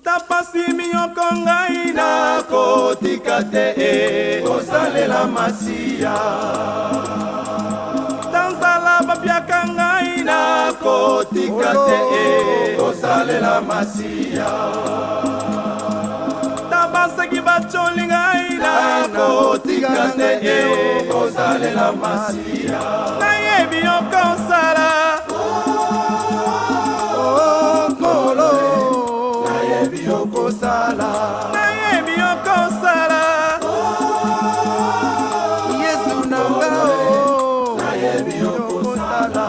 Tapasi miyoko ngai na kotika te kosalela masiya. Tanzala bapiaka ngai na kotika te kosalela masiya. Tabasaki bacholi ngai na kotika te kosalela masiya. Nayebi okosala Okosala, nayebi okosala, Yesu nangao, nayebi okosala,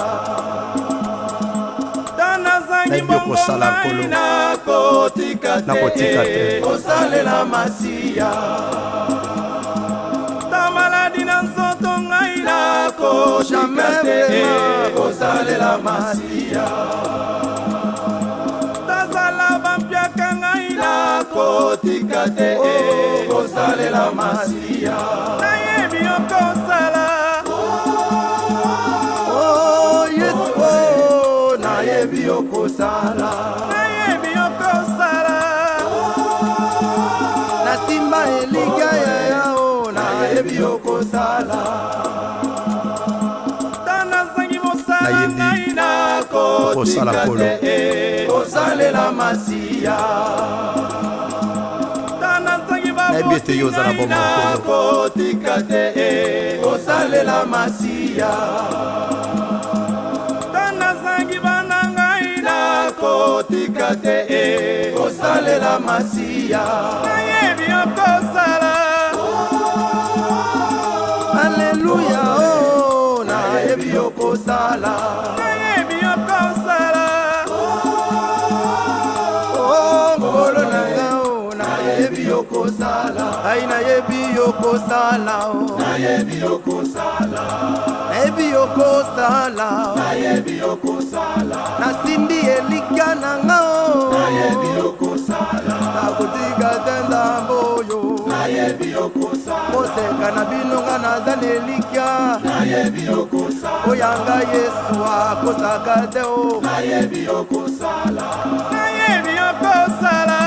Tana zangi bongo na kotika te, kosalela masiya. Ta maladi na nzoto ngai na kotika te, kosalela masiya. Kotika te kosalela masiya. Nayebi okosala Yesu nayebi okosala. Nayebi okosala nasimba eliga yao nayebi okosala. Tana zangi mosala ngai na kotika te kosalela masiya. Ebite yoza na bomba kotika te kosalela masiya. Tana zangi bana ngai na kotika te kosalela masiya. Nayebi okosala Alleluya oh nayebi okosala. Nayebi okosala oh ngolo nangao nayebi okosala. Ay nayebi okosala oh nayebi okosala. Nayebi okosala nayebi okosala. Nasimbi elika nangao nayebi okosala. Nakotika tenda mboyo nayebi okosala. Moseka na binonga nazali elika nayebi okosala. Oyanga Yesu akosaka te oh nayebi okosala. Nayebi okosala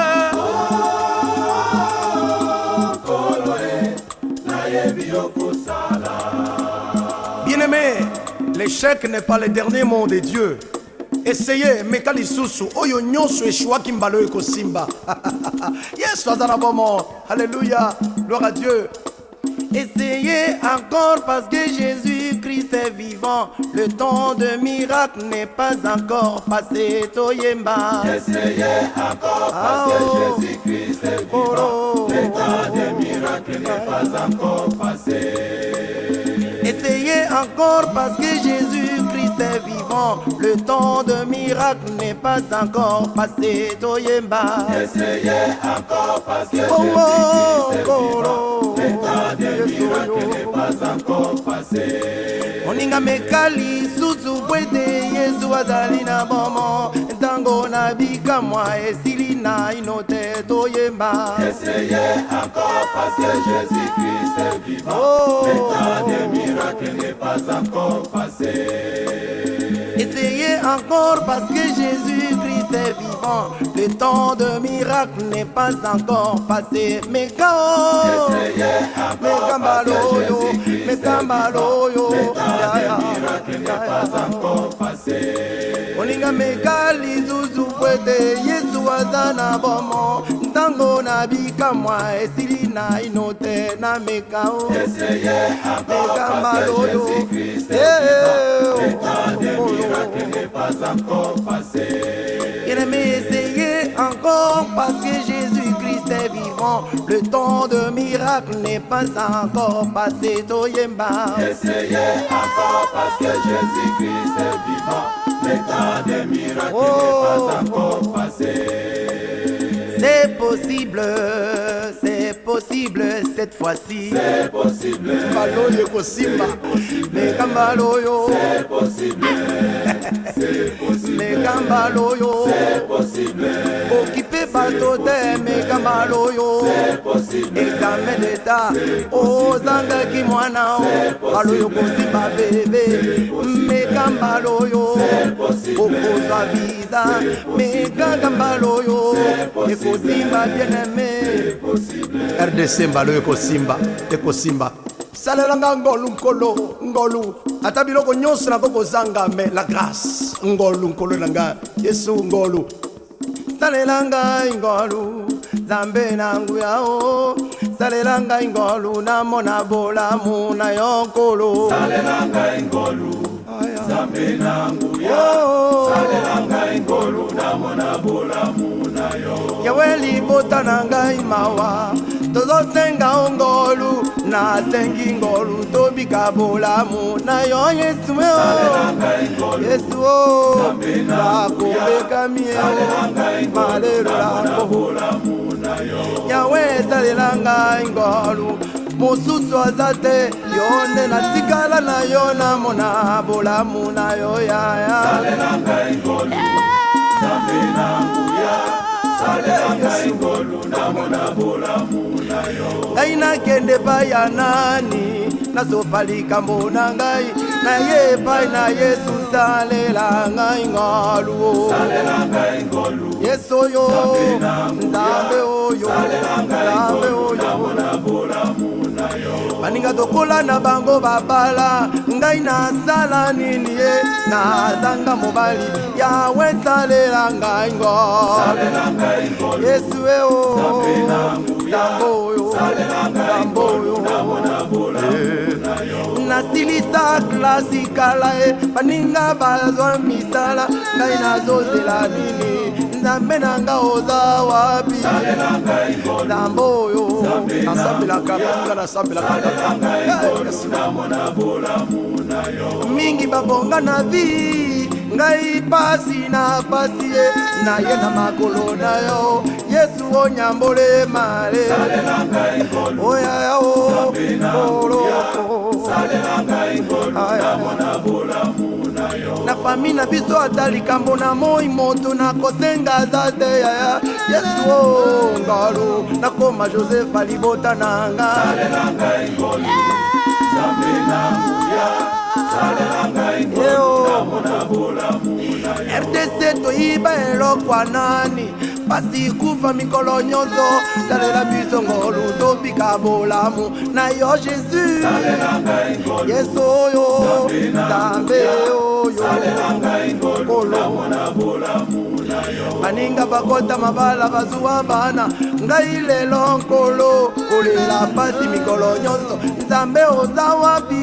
Bien-aimé, l'échec n'est pas le dernier mot de Dieu. Essayez, mekali susu, oyo nyonso eshua kimbalo eko simba. Yes, fazana bomo. Alléluia, gloire à Dieu. Essayez encore parce que Jésus-Christ est vivant. Le temps de miracle n'est pas encore passé. Toyemba. Essayez encore parce que Jésus-Christ est vivant. Le temps de miracle n'est pas encore passé. Essayez encore parce que Jésus-Christ est vivant. Le temps de miracle n'est pas encore passé. Toyemba. Essayez encore parce que Jésus-Christ est vivant. Le temps de miracle n'est pas encore passé. Moninga mekali susu bwete Yesu azali na bomo. Tango na bika mwa esili na inote toyemba. Essayez encore parce que Jésus-Christ est vivant. Le temps de miracle n'est pas encore passé. Essayez encore parce que Jésus-Christ est vivant. Le temps de miracle n'est pas encore passé. Mekao, essayez encore parce que Jésus-Christ est vivant. Le temps de miracle n'est pas encore passé. Oninga mekali zuzu pwete Yesu azana bomo. Tango na bika mwa esili na inote na mekao. Essayez encore parce que Jésus-Christ est vivant. Le temps de miracle n'est pas encore passé. Essayez encore parce que Jésus-Christ est vivant. Le temps de miracle n'est pas encore passé. Toyemba. Essayez encore parce que Jésus-Christ est vivant. Le temps de miracle n'est pas encore passé. C'est possible, c'est possible cette fois-ci. C'est possible. Baloyo kosimba, mais kambaloyo. C'est possible. C'est possible. Mais kambaloyo. C'est possible. Occupé bateau de mais kambaloyo. C'est possible. Examen d'état. Oh zanga ki mwana o. Baloyo kosimba bébé. Mais kambaloyo. C'est possible. Okoza visa. Mais kambaloyo. ekosimba bien-aimé RDC mbalo ekosimba ekosimba salelanga ngolu nkolo ngolu ata biloko nyonso na kokozanga me la grâce ngolu nkolo nanga Yesu ngolu salelanga ingolu zambe nangu yao salelanga ingolu namona bolamu na yonkolo salelanga ingolu zambe nangu yao salelanga ingolu namona bolamu na yo yaweli bota nanga imawa tozosenga ongolu na sengi ngolu tobika bolamu na yo Yesu Yesu bakobeka mie malero lako yawe salelanga ingolu mosusu azate yonde natikala na yo namona bolamu na yo yaya salelanga ingolu zambe nangu ya salelanga ingolu namona bolamu na yo ngai nakende epai ya nani nazopalika mbona ngai naye epai na Yesu salelanga ingolu salelanga ingolu Yesu oyo nzambe oyo nzambe oyo namona bolamu na yo baninga tokola na bango babala ngai nasala nini ye nazanga mobali yawe salelanga ingolu Yesu eo nzambe oyo nzambe oyo nasilisa klasi kala e baninga bazwa misala ngai nazozela nini nzambe nanga oza wapi nzambe oyo nasambelaka baninga nasambelaka mingi babonga na vi ngai pasi na pasi ye naye na makolo na yo Yesu onyambole male oyaya o koloko na fami na biso ata likambo na moi moto nakosenga za te yaya Yesu o ngalo nakoma Joseph alibota nanga RDC toyiba elokwa nani pasi kufa mikolo nyonso salela biso ngolu tobika bolamu na yo Jésus Yesu oyo nzambe oyo kolo baninga bakota mabala bazuwa bana ngai lelo nkolo kolela pasi mikolo nyonso nzambe oza wapi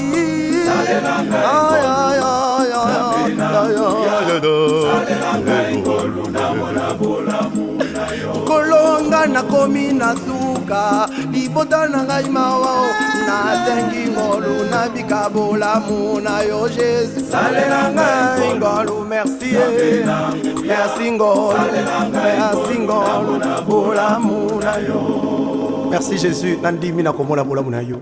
kolonga nakomi na suka libota na ngai mawa nasengi ngolu nabika bolamu na yo Jésus salela ngai ngolu merci merci ngolu bolamu na yo merci Jésus nandimi na komona bolamu na yo